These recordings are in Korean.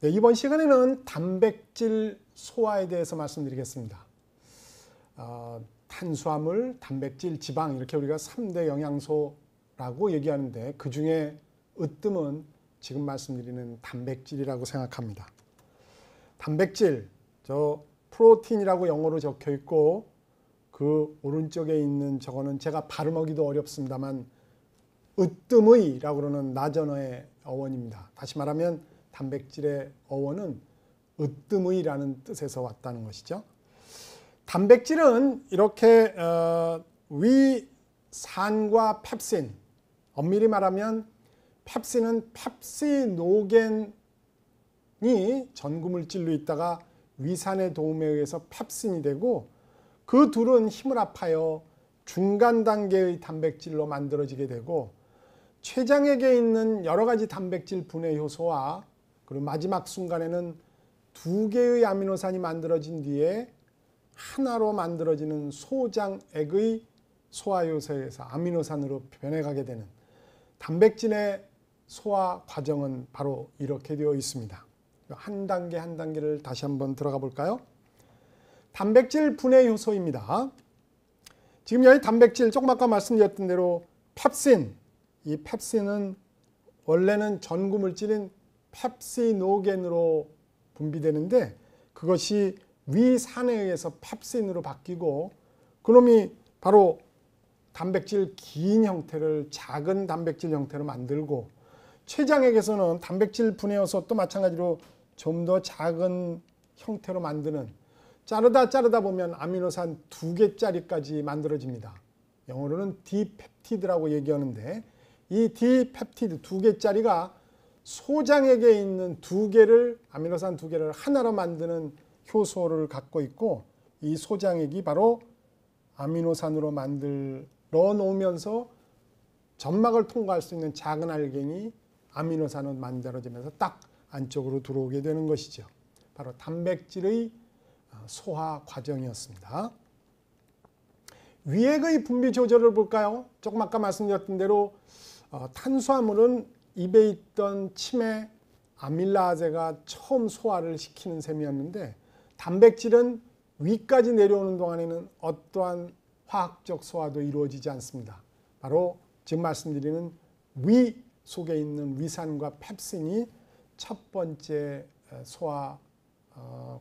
네, 이번 시간에는 단백질 소화에 대해서 말씀드리겠습니다. 탄수화물, 단백질, 지방 이렇게 우리가 3대 영양소라고 얘기하는데 그 중에 으뜸은 지금 말씀드리는 단백질이라고 생각합니다. 단백질, 저 프로틴이라고 영어로 적혀 있고 그 오른쪽에 있는 저거는 제가 발음하기도 어렵습니다만 으뜸의라고 그러는 나전어의 어원입니다. 다시 말하면 단백질의 어원은 으뜸의라는 뜻에서 왔다는 것이죠. 단백질은 이렇게 위산과 펩신, 엄밀히 말하면 펩신은 펩시노겐이 전구물질로 있다가 위산의 도움에 의해서 펩신이 되고 그 둘은 힘을 합하여 중간 단계의 단백질로 만들어지게 되고 췌장액에 있는 여러 가지 단백질 분해 효소와 그리고 마지막 순간에는 두 개의 아미노산이 만들어진 뒤에 하나로 만들어지는 소장액의 소화효소에서 아미노산으로 변해가게 되는 단백질의 소화 과정은 바로 이렇게 되어 있습니다. 한 단계 한 단계를 다시 한번 들어가 볼까요? 단백질 분해 효소입니다. 지금 여기 단백질 조금 아까 말씀드렸던 대로 펩신, 이 펩신은 원래는 전구물질인 펩시노겐으로 분비되는데 그것이 위산에 의해서 펩신으로 바뀌고 그놈이 바로 단백질 긴 형태를 작은 단백질 형태로 만들고 췌장액에서는 단백질 분해 요소 또 마찬가지로 좀 더 작은 형태로 만드는 자르다 보면 아미노산 2개짜리까지 만들어집니다. 영어로는 디펩티드라고 얘기하는데 이 디펩티드 2개짜리가 소장액에 있는 아미노산 2개를 하나로 만드는 효소를 갖고 있고 이 소장액이 바로 아미노산으로 만들어 놓으면서 점막을 통과할 수 있는 작은 알갱이 아미노산으로 만들어지면서 딱 안쪽으로 들어오게 되는 것이죠. 바로 단백질의 소화 과정이었습니다. 위액의 분비 조절을 볼까요? 조금 아까 말씀드렸던 대로 탄수화물은 입에 있던 침에 아밀라아제가 처음 소화를 시키는 셈이었는데 단백질은 위까지 내려오는 동안에는 어떠한 화학적 소화도 이루어지지 않습니다. 바로 지금 말씀드리는 위 속에 있는 위산과 펩신이 첫 번째 소화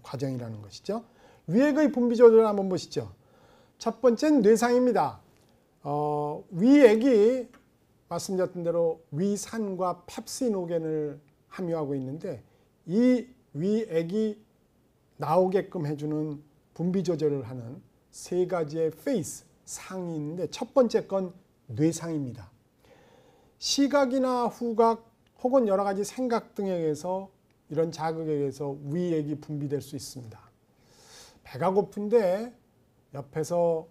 과정이라는 것이죠. 위액의 분비 조절을 한번 보시죠. 첫 번째는 뇌상입니다. 위액이 말씀드렸던 대로 위산과 펩시노겐을 함유하고 있는데 이 위액이 나오게끔 해주는 분비 조절을 하는 세 가지의 페이스, 상이 있는데 첫 번째 건 뇌상입니다. 시각이나 후각 혹은 여러 가지 생각 등에 의해서 이런 자극에 의해서 위액이 분비될 수 있습니다. 배가 고픈데 옆에서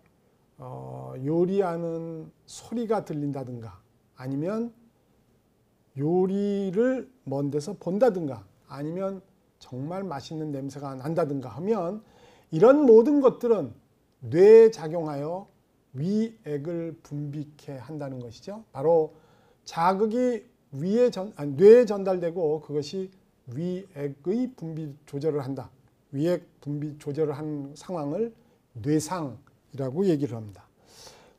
요리하는 소리가 들린다든가 아니면 요리를 먼 데서 본다든가 아니면 정말 맛있는 냄새가 난다든가 하면 이런 모든 것들은 뇌에 작용하여 위액을 분비케 한다는 것이죠. 바로 자극이 뇌에 전달되고 그것이 위액의 분비 조절을 한다. 위액 분비 조절을 하는 상황을 뇌상이라고 얘기를 합니다.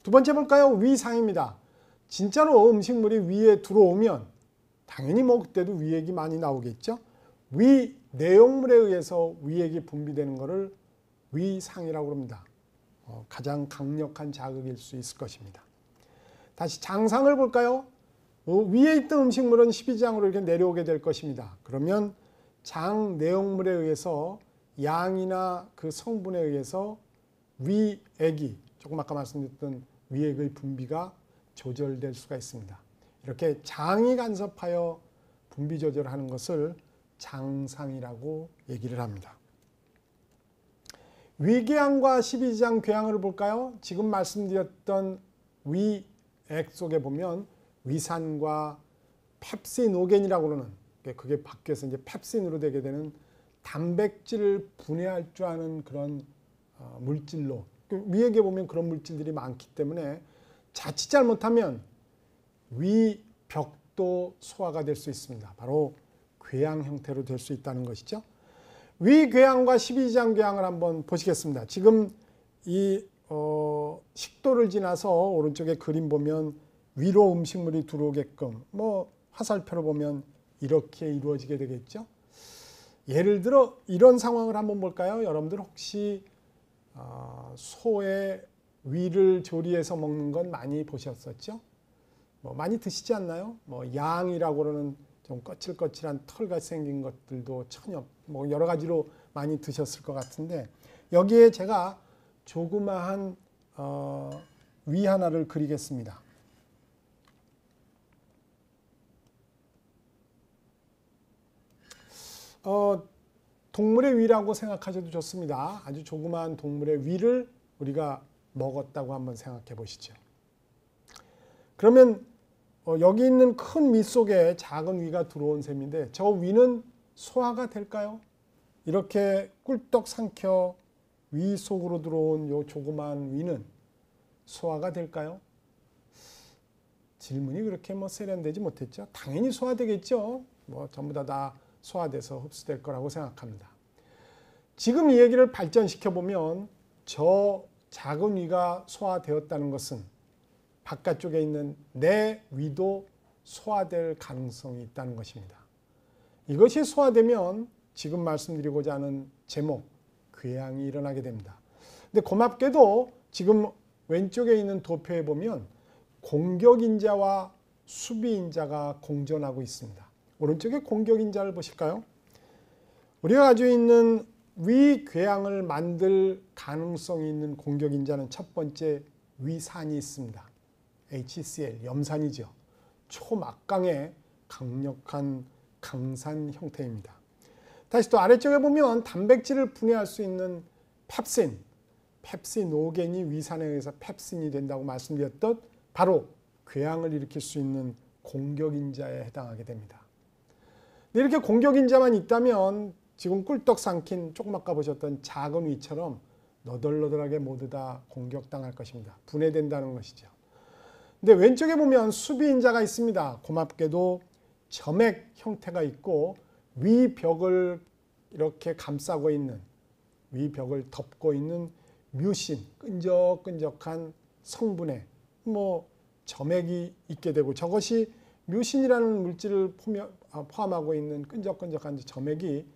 두 번째 볼까요? 위상입니다. 진짜로 음식물이 위에 들어오면 당연히 그때도 위액이 많이 나오겠죠. 위 내용물에 의해서 위액이 분비되는 것을 위상이라고 합니다. 가장 강력한 자극일 수 있을 것입니다. 다시 장상을 볼까요? 위에 있던 음식물은 십이장으로 이렇게 내려오게 될 것입니다. 그러면 장 내용물에 의해서 양이나 그 성분에 의해서 위액이 조금 아까 말씀드렸던 위액의 분비가 조절될 수가 있습니다. 이렇게 장이 간섭하여 분비 조절하는 것을 장상이라고 얘기를 합니다. 위궤양과 십이지장 궤양을 볼까요? 지금 말씀드렸던 위액 속에 보면 위산과 펩시노겐이라고 그러는 그게 바뀌어서 이제 펩신으로 되게 되는 단백질을 분해할 줄 아는 그런 물질로 위액에 보면 그런 물질들이 많기 때문에 자칫 잘못하면 위벽도 소화가 될 수 있습니다. 바로 궤양 형태로 될 수 있다는 것이죠. 위궤양과 12지장 궤양을 한번 보시겠습니다. 지금 이 식도를 지나서 오른쪽에 그림 보면 위로 음식물이 들어오게끔 화살표로 보면 이렇게 이루어지게 되겠죠. 예를 들어 이런 상황을 한번 볼까요? 여러분들 혹시 소의 위를 조리해서 먹는 건 많이 보셨었죠? 많이 드시지 않나요? 양이라고 그러는 좀 거칠거칠한 털같이 생긴 것들도 천엽, 여러 가지로 많이 드셨을 것 같은데, 여기에 제가 조그마한 위 하나를 그리겠습니다. 동물의 위라고 생각하셔도 좋습니다. 아주 조그마한 동물의 위를 우리가 먹었다고 한번 생각해 보시죠. 그러면 여기 있는 큰 위 속에 작은 위가 들어온 셈인데, 저 위는 소화가 될까요? 이렇게 꿀떡 삼켜 위 속으로 들어온 요 조그마한 위는 소화가 될까요? 질문이 그렇게 세련되지 못했죠. 당연히 소화되겠죠. 전부 다 소화돼서 흡수될 거라고 생각합니다. 지금 이 얘기를 발전시켜 보면 저 작은 위가 소화되었다는 것은 바깥쪽에 있는 내 위도 소화될 가능성이 있다는 것입니다. 이것이 소화되면 지금 말씀드리고자 하는 제목, 궤양이 일어나게 됩니다. 근데 고맙게도 지금 왼쪽에 있는 도표에 보면 공격인자와 수비인자가 공존하고 있습니다. 오른쪽에 공격인자를 보실까요? 우리가 가지고 있는 위궤양을 만들 가능성이 있는 공격인자는 첫 번째 위산이 있습니다. HCl, 염산이죠. 초막강의 강력한 강산 형태입니다. 다시 또 아래쪽에 보면 단백질을 분해할 수 있는 펩신, 펩시노겐이 위산에 의해서 펩신이 된다고 말씀드렸던 바로 궤양을 일으킬 수 있는 공격인자에 해당하게 됩니다. 이렇게 공격인자만 있다면 지금 꿀떡 삼킨 조금 아까 보셨던 작은 위처럼 너덜너덜하게 모두 다 공격당할 것입니다. 분해된다는 것이죠. 근데 왼쪽에 보면 수비인자가 있습니다. 고맙게도 점액 형태가 있고 위벽을 이렇게 감싸고 있는, 위벽을 덮고 있는 뮤신, 끈적끈적한 성분의 점액이 있게 되고, 저것이 뮤신이라는 물질을 포함하고 있는 끈적끈적한 점액이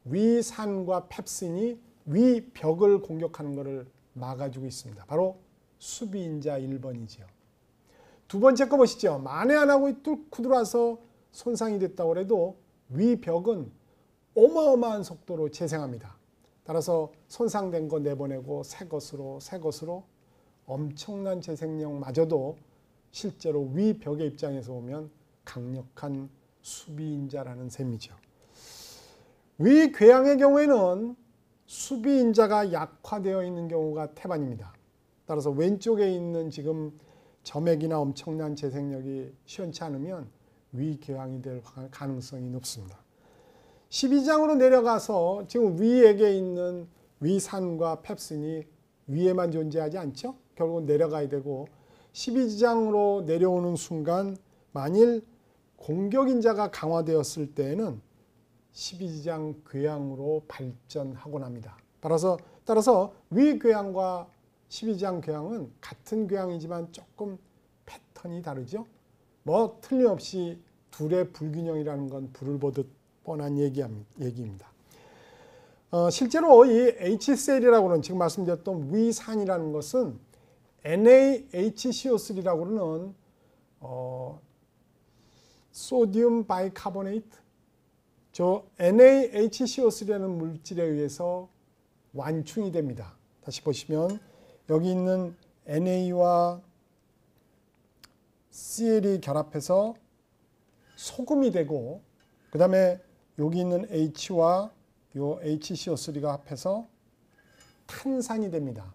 위산과 펩신이 위벽을 공격하는 것을 막아주고 있습니다. 바로 수비인자 1번이죠. 두 번째 거 보시죠. 만에 안 하고 뚫고 들어와서 손상이 됐다고 해도 위벽은 어마어마한 속도로 재생합니다. 따라서 손상된 거 내보내고 새 것으로 엄청난 재생력마저도 실제로 위벽의 입장에서 보면 강력한 수비인자라는 셈이죠. 위궤양의 경우에는 수비인자가 약화되어 있는 경우가 태반입니다. 따라서 왼쪽에 있는 지금 점액이나 엄청난 재생력이 시원치 않으면 위궤양이 될 가능성이 높습니다. 12장으로 내려가서 지금 위액에 있는 위산과 펩신이 위에만 존재하지 않죠. 결국은 내려가야 되고 12장으로 내려오는 순간 만일 공격인자가 강화되었을 때에는 12장 궤양으로 발전하곤 합니다. 따라서 위궤양과 12장 궤양은 같은 궤양이지만 조금 패턴이 다르죠. 틀림없이 둘의 불균형이라는 건 불을 보듯 뻔한 얘기입니다. 실제로 이 HCl이라고 하는 지금 말씀드렸던 위산이라는 것은 NaHCO3라고 하는 소디움 바이카보네이트, 저 NaHCO3라는 물질에 의해서 완충이 됩니다. 다시 보시면 여기 있는 Na와 Cl이 결합해서 소금이 되고, 그 다음에 여기 있는 H와 요 HCO3가 합해서 탄산이 됩니다.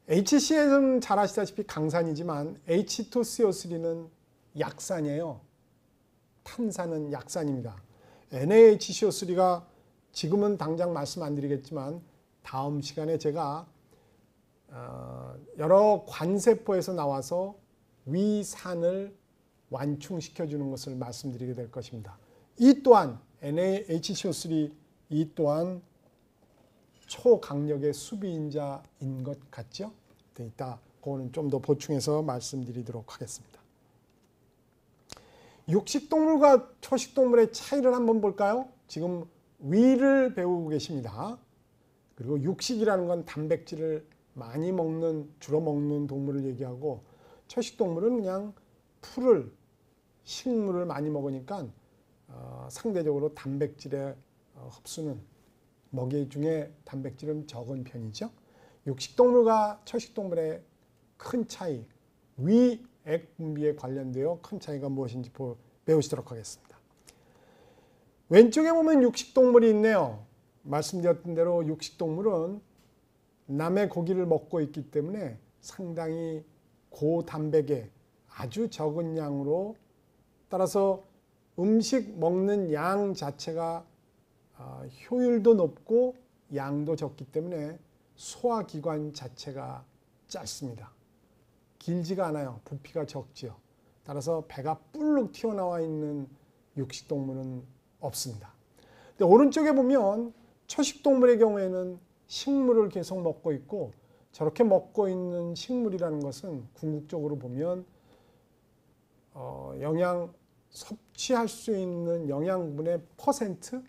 HCl은 잘 아시다시피 강산이지만 H2CO3는 약산이에요. 탄산은 약산입니다. NaHCO3가 지금은 당장 말씀 안 드리겠지만 다음 시간에 제가 여러 관세포에서 나와서 위산을 완충시켜 주는 것을 말씀드리게 될 것입니다. 이 또한 NaHCO3 이 또한 초강력의 수비인자인 것 같죠? 이따 그거는 좀 더 보충해서 말씀드리도록 하겠습니다. 육식동물과 초식동물의 차이를 한번 볼까요? 지금 위를 배우고 계십니다. 그리고 육식이라는 건 단백질을 많이 먹는, 주로 먹는 동물을 얘기하고, 초식동물은 그냥 풀을, 식물을 많이 먹으니까 상대적으로 단백질의 흡수는 먹이 중에 단백질은 적은 편이죠. 육식동물과 초식동물의 큰 차이, 위액 분비에 관련되어 큰 차이가 무엇인지 배우시도록 하겠습니다. 왼쪽에 보면 육식동물이 있네요. 말씀드렸던 대로 육식동물은 남의 고기를 먹고 있기 때문에 상당히 고단백에 아주 적은 양으로, 따라서 음식 먹는 양 자체가 효율도 높고 양도 적기 때문에 소화기관 자체가 짧습니다. 길지가 않아요. 부피가 적지요. 따라서 배가 뿔룩 튀어나와 있는 육식동물은 없습니다. 근데 오른쪽에 보면 초식동물의 경우에는 식물을 계속 먹고 있고, 저렇게 먹고 있는 식물이라는 것은 궁극적으로 보면 섭취할 수 있는 영양분의 퍼센트,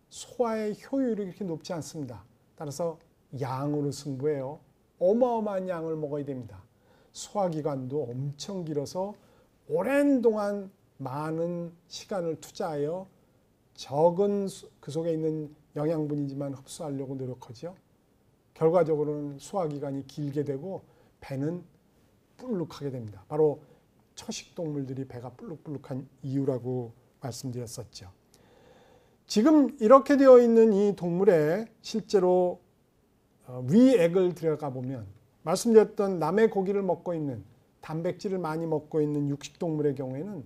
소화의 효율이 그렇게 높지 않습니다. 따라서 양으로 승부해요. 어마어마한 양을 먹어야 됩니다. 소화기관도 엄청 길어서 오랜 동안 많은 시간을 투자하여 적은 그 속에 있는 영양분이지만 흡수하려고 노력하죠. 결과적으로는 소화기관이 길게 되고 배는 뿔룩하게 됩니다. 바로 초식동물들이 배가 뿔룩뿔룩한 이유라고 말씀드렸었죠. 지금 이렇게 되어 있는 이 동물에 실제로 위액을 들어가 보면, 말씀드렸던 남의 고기를 먹고 있는, 단백질을 많이 먹고 있는 육식동물의 경우에는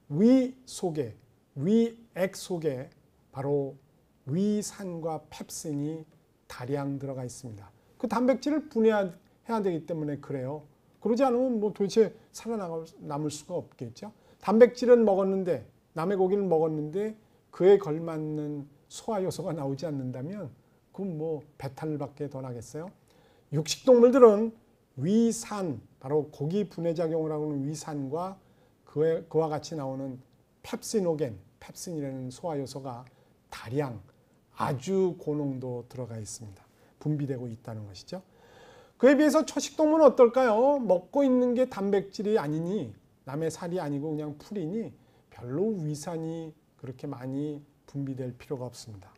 위 속에, 위액 속에 바로 위산과 펩신이 다량 들어가 있습니다. 그 단백질을 분해해야 되기 때문에 그래요. 그러지 않으면 뭐 도대체 살아남을 수가 없겠죠. 단백질은 먹었는데, 남의 고기를 먹었는데 그에 걸맞는 소화 요소가 나오지 않는다면 그건 뭐 배탈밖에 더 나겠어요. 육식동물들은 위산, 바로 고기 분해작용을 하는 위산과 그와 같이 나오는 펩시노겐, 펩신이라는 소화 요소가 다량, 아주 고농도 들어가 있습니다. 분비되고 있다는 것이죠. 그에 비해서 초식동물은 어떨까요? 먹고 있는 게 단백질이 아니니, 남의 살이 아니고 그냥 풀이니 별로 위산이 그렇게 많이 분비될 필요가 없습니다.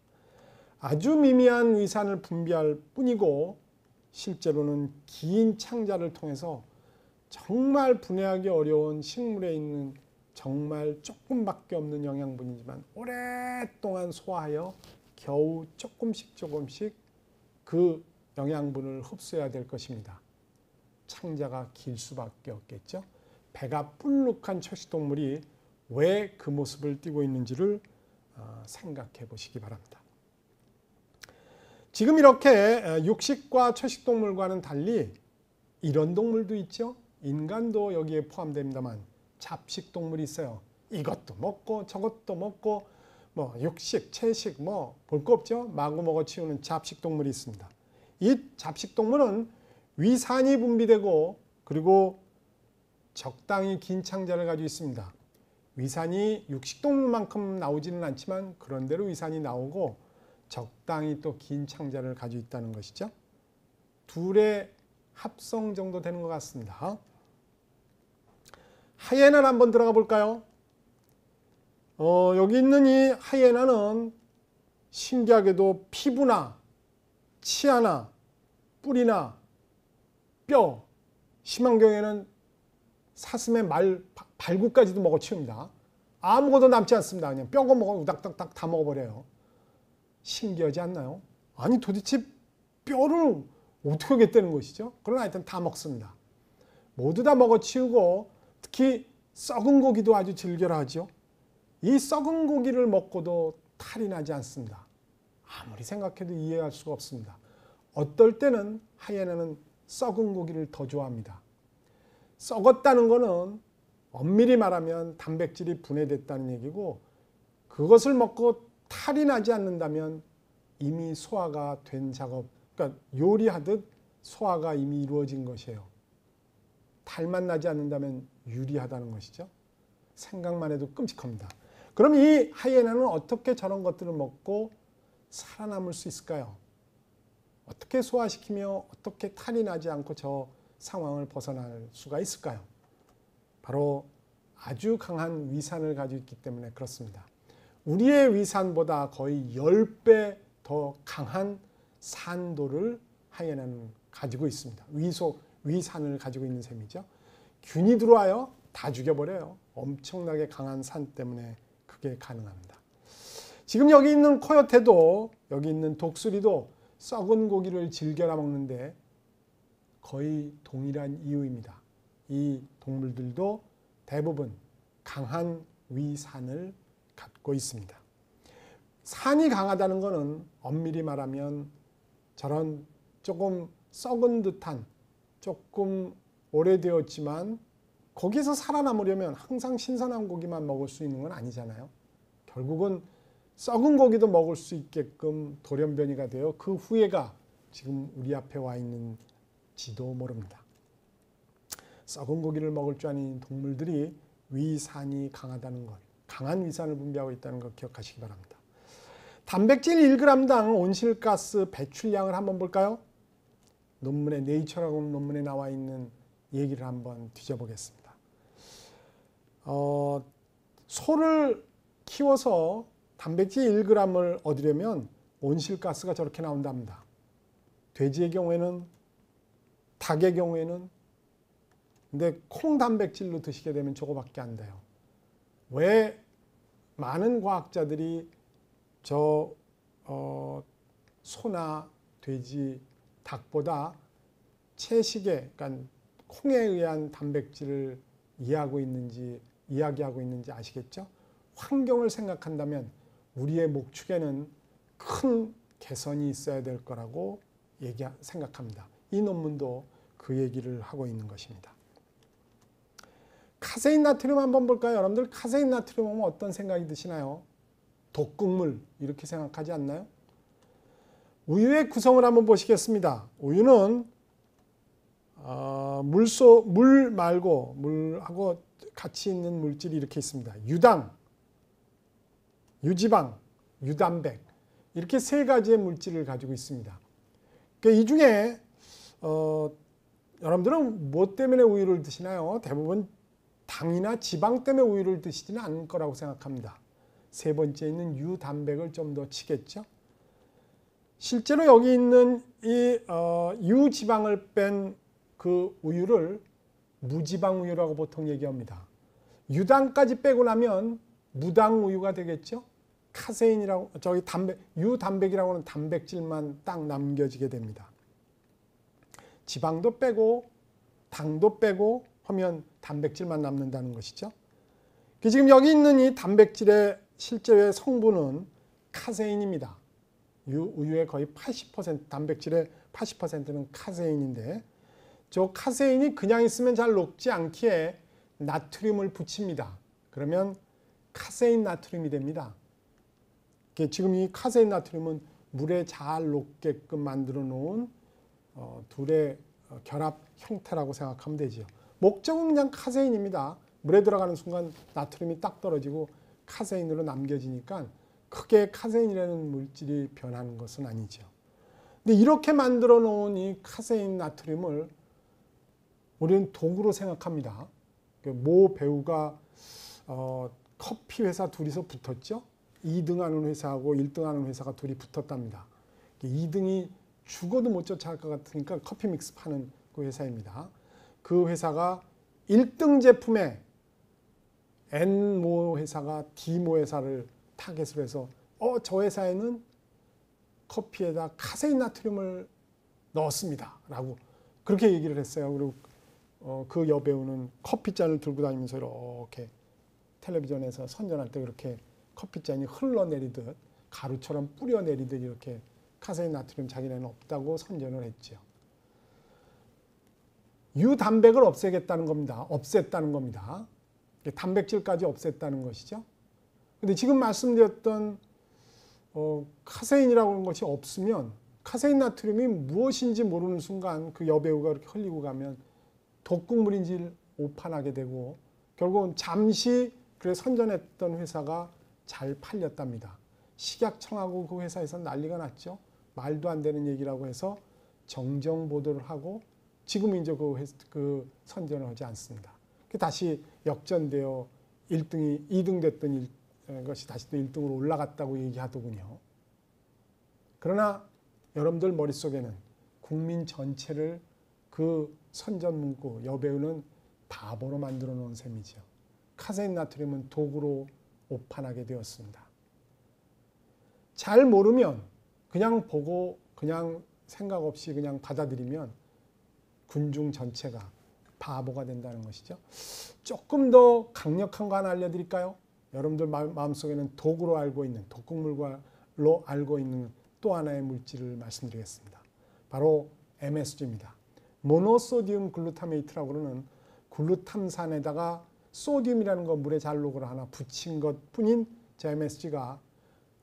아주 미미한 위산을 분비할 뿐이고, 실제로는 긴 창자를 통해서 정말 분해하기 어려운 식물에 있는 정말 조금밖에 없는 영양분이지만 오랫동안 소화하여 겨우 조금씩 그 영양분을 흡수해야 될 것입니다. 창자가 길 수밖에 없겠죠. 배가 뿔룩한 초식동물이 왜 그 모습을 띠고 있는지를 생각해 보시기 바랍니다. 지금 이렇게 육식과 초식동물과는 달리 이런 동물도 있죠. 인간도 여기에 포함됩니다만 잡식동물이 있어요. 이것도 먹고 저것도 먹고 뭐 육식, 채식 뭐 볼 거 없죠. 마구 먹어 치우는 잡식동물이 있습니다. 이 잡식동물은 위산이 분비되고 그리고 적당히 긴 창자를 가지고 있습니다. 위산이 육식동물만큼 나오지는 않지만 그런대로 위산이 나오고 적당히 또 긴 창자를 가지고 있다는 것이죠. 둘의 합성 정도 되는 것 같습니다. 하이에나를 한번 들어가 볼까요? 여기 있는 이 하이에나는 신기하게도 피부나 치아나 뿔이나 뼈, 심한 경우에는 사슴의 발구까지도 먹어치웁니다. 아무것도 남지 않습니다. 그냥 뼈가 먹어 우닥닥닥 다 먹어버려요. 신기하지 않나요? 아니 도대체 뼈를 어떻게 하겠다는 것이죠? 그러나 하여튼 다 먹습니다. 모두 다 먹어치우고 특히 썩은 고기도 아주 즐겨라 하죠. 이 썩은 고기를 먹고도 탈이 나지 않습니다. 아무리 생각해도 이해할 수가 없습니다. 어떨 때는 하이에나는 썩은 고기를 더 좋아합니다. 썩었다는 것은 엄밀히 말하면 단백질이 분해됐다는 얘기고 그것을 먹고 탈이 나지 않는다면 이미 소화가 된 작업, 그러니까 요리하듯 소화가 이미 이루어진 것이에요. 탈만 나지 않는다면 유리하다는 것이죠. 생각만 해도 끔찍합니다. 그럼 이 하이에나는 어떻게 저런 것들을 먹고 살아남을 수 있을까요? 어떻게 소화시키며 어떻게 탈이 나지 않고 저 상황을 벗어날 수가 있을까요? 바로 아주 강한 위산을 가지고 있기 때문에 그렇습니다. 우리의 위산보다 거의 10배 더 강한 산도를 하이에나는 가지고 있습니다. 위산을 가지고 있는 셈이죠. 균이 들어와요. 다 죽여버려요. 엄청나게 강한 산 때문에 그게 가능합니다. 지금 여기 있는 코요테도 여기 있는 독수리도 썩은 고기를 즐겨라 먹는데 거의 동일한 이유입니다. 이 동물들도 대부분 강한 위산을 갖고 있습니다. 산이 강하다는 것은 엄밀히 말하면 저런 조금 썩은 듯한 조금 오래되었지만 거기서 살아남으려면 항상 신선한 고기만 먹을 수 있는 건 아니잖아요. 결국은 썩은 고기도 먹을 수 있게끔 돌연변이가 되어 그 후예가 지금 우리 앞에 와 있는지도 모릅니다. 썩은 고기를 먹을 줄 아는 동물들이 위산이 강하다는 것, 강한 위산을 분비하고 있다는 것 기억하시기 바랍니다. 단백질 1g당 온실가스 배출량을 한번 볼까요? 논문에 네이처라고 하는 논문에 나와 있는 얘기를 한번 뒤져보겠습니다. 소를 키워서 단백질 1g을 얻으려면 온실가스가 저렇게 나온답니다. 돼지의 경우에는, 닭의 경우에는. 근데 콩 단백질로 드시게 되면 저거밖에 안 돼요. 왜 많은 과학자들이 소나 돼지, 닭보다 채식에, 그러니까 콩에 의한 단백질을 이야기하고 있는지 아시겠죠? 환경을 생각한다면 우리의 목축에는 큰 개선이 있어야 될 거라고 생각합니다. 이 논문도 그 얘기를 하고 있는 것입니다. 카세인 나트륨 한번 볼까요? 여러분들 카세인 나트륨 하면 어떤 생각이 드시나요? 독극물 이렇게 생각하지 않나요? 우유의 구성을 한번 보시겠습니다. 우유는 물 말고 물하고 같이 있는 물질이 이렇게 있습니다. 유당, 유지방, 유단백 이렇게 세 가지의 물질을 가지고 있습니다. 그러니까 이 중에 여러분들은 뭐 때문에 우유를 드시나요? 대부분 당이나 지방 때문에 우유를 드시지는 않을 거라고 생각합니다. 세 번째 있는 유단백을 좀 더 치겠죠. 실제로 여기 있는 이 유지방을 뺀 그 우유를 무지방 우유라고 보통 얘기합니다. 유당까지 빼고 나면 무당 우유가 되겠죠. 카세인이라고 유단백이라고 하는 단백질만 딱 남겨지게 됩니다. 지방도 빼고 당도 빼고 하면 단백질만 남는다는 것이죠. 지금 여기 있는 이 단백질의 실제의 성분은 카세인입니다. 우유의 거의 80%, 단백질의 80%는 카세인인데 저 카세인이 그냥 있으면 잘 녹지 않기에 나트륨을 붙입니다. 그러면 카세인 나트륨이 됩니다. 지금 이 카세인 나트륨은 물에 잘 녹게끔 만들어 놓은 둘의 결합 형태라고 생각하면 되죠. 목적은 그냥 카세인입니다. 물에 들어가는 순간 나트륨이 딱 떨어지고 카세인으로 남겨지니까 크게 카세인이라는 물질이 변하는 것은 아니죠. 근데 이렇게 만들어 놓은 이 카세인 나트륨을 우리는 독으로 생각합니다. 모 배우가 커피 회사 둘이서 붙었죠. 2등 하는 회사하고 1등 하는 회사가 둘이 붙었답니다. 2등이 죽어도 못 쫓아갈 것 같으니까 커피 믹스 파는 그 회사입니다. 그 회사가 1등 제품에 N모 회사가 D모 회사를 타겟으로 해서 저 회사에는 커피에다 카세인 나트륨을 넣었습니다. 라고 그렇게 얘기를 했어요. 그리고 그 여배우는 커피잔을 들고 다니면서 이렇게 텔레비전에서 선전할 때 그렇게 커피잔이 흘러내리듯 가루처럼 뿌려내리듯 이렇게 카세인 나트륨 자기네는 없다고 선전을 했죠. 유단백을 없애겠다는 겁니다. 없앴다는 겁니다. 단백질까지 없앴다는 것이죠. 근데 지금 말씀드렸던 카세인이라고 하는 것이 없으면 카세인 나트륨이 무엇인지 모르는 순간 그 여배우가 이렇게 흘리고 가면 독극물인지 오판하게 되고 결국은 잠시 그래 선전했던 회사가 잘 팔렸답니다. 식약청하고 그 회사에서 난리가 났죠. 말도 안 되는 얘기라고 해서 정정 보도를 하고 지금 이제 그 선전을 하지 않습니다. 다시 역전되어 2등 됐던 것이 다시 또 1등으로 올라갔다고 얘기하더군요. 그러나 여러분들 머릿속에는 국민 전체를 그 선전 문구 여배우는 바보로 만들어 놓은 셈이죠. 카세인 나트륨은 독으로 오판하게 되었습니다. 잘 모르면 그냥 보고 그냥 생각 없이 그냥 받아들이면 군중 전체가 바보가 된다는 것이죠. 조금 더 강력한 거 하나 알려드릴까요? 여러분들 마음속에는 독으로 알고 있는 독극물로 알고 있는 또 하나의 물질을 말씀드리겠습니다. 바로 MSG입니다. 모노소디움 글루타메이트라고 그러는 글루탐산에다가 소디움이라는 거 물에 잘 녹으라 하나 붙인 것 뿐인 저 MSG가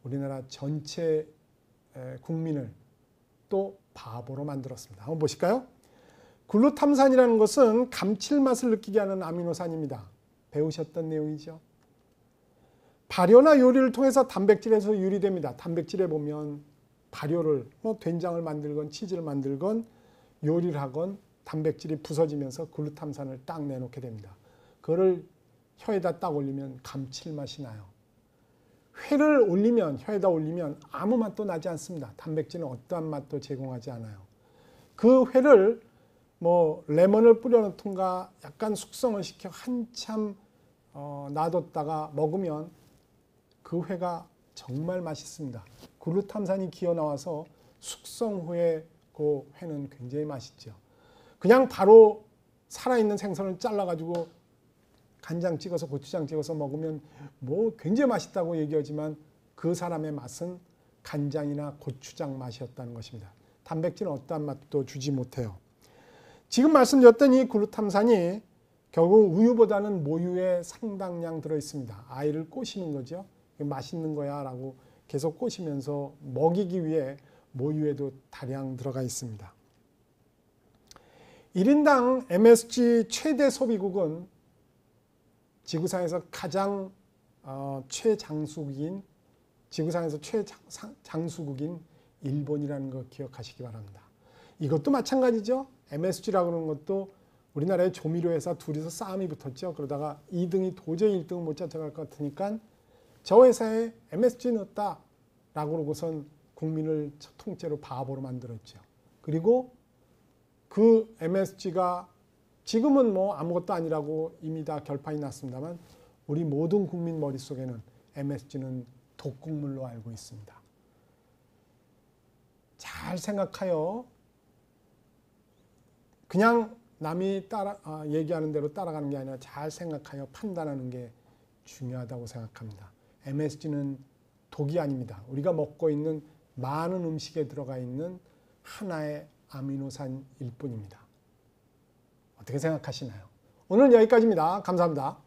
우리나라 전체 국민을 또 바보로 만들었습니다. 한번 보실까요? 글루탐산이라는 것은 감칠맛을 느끼게 하는 아미노산입니다. 배우셨던 내용이죠. 발효나 요리를 통해서 단백질에서 유리됩니다. 단백질에 보면 발효를 된장을 만들건 치즈를 만들건 요리를 하건 단백질이 부서지면서 글루탐산을 딱 내놓게 됩니다. 그거를 혀에다 딱 올리면 감칠맛이 나요. 회를 올리면 혀에다 올리면 아무 맛도 나지 않습니다. 단백질은 어떠한 맛도 제공하지 않아요. 그 회를 레몬을 뿌려놓던가 약간 숙성을 시켜 한참 놔뒀다가 먹으면 그 회가 정말 맛있습니다. 글루탐산이 기어 나와서 숙성 후에 그 회는 굉장히 맛있죠. 그냥 바로 살아있는 생선을 잘라가지고 간장 찍어서 고추장 찍어서 먹으면 굉장히 맛있다고 얘기하지만 그 사람의 맛은 간장이나 고추장 맛이었다는 것입니다. 단백질은 어떠한 맛도 주지 못해요. 지금 말씀드렸던 이 글루탐산이 결국 우유보다는 모유에 상당량 들어있습니다. 아이를 꼬시는 거죠. 맛있는 거야 라고 계속 꼬시면서 먹이기 위해 모유에도 다량 들어가 있습니다. 1인당 MSG 최대 소비국은 지구상에서 가장 최장수국인 지구상에서 최장수국인 일본이라는 거 기억하시기 바랍니다. 이것도 마찬가지죠. MSG라고 하는 것도 우리나라의 조미료 회사 둘이서 싸움이 붙었죠. 그러다가 2등이 도저히 1등을 못 잡아갈 것 같으니까 저 회사에 MSG 넣었다 라고 그러고선 국민을 통째로 바보로 만들었죠. 그리고 그 MSG가 지금은 아무것도 아니라고 이미 다 결판이 났습니다만 우리 모든 국민 머릿속에는 MSG는 독극물로 알고 있습니다. 잘 생각하여 그냥 남이 얘기하는 대로 따라가는 게 아니라 잘 생각하여 판단하는 게 중요하다고 생각합니다. MSG는 독이 아닙니다. 우리가 먹고 있는 많은 음식에 들어가 있는 하나의 아미노산일 뿐입니다. 어떻게 생각하시나요? 오늘 여기까지입니다. 감사합니다.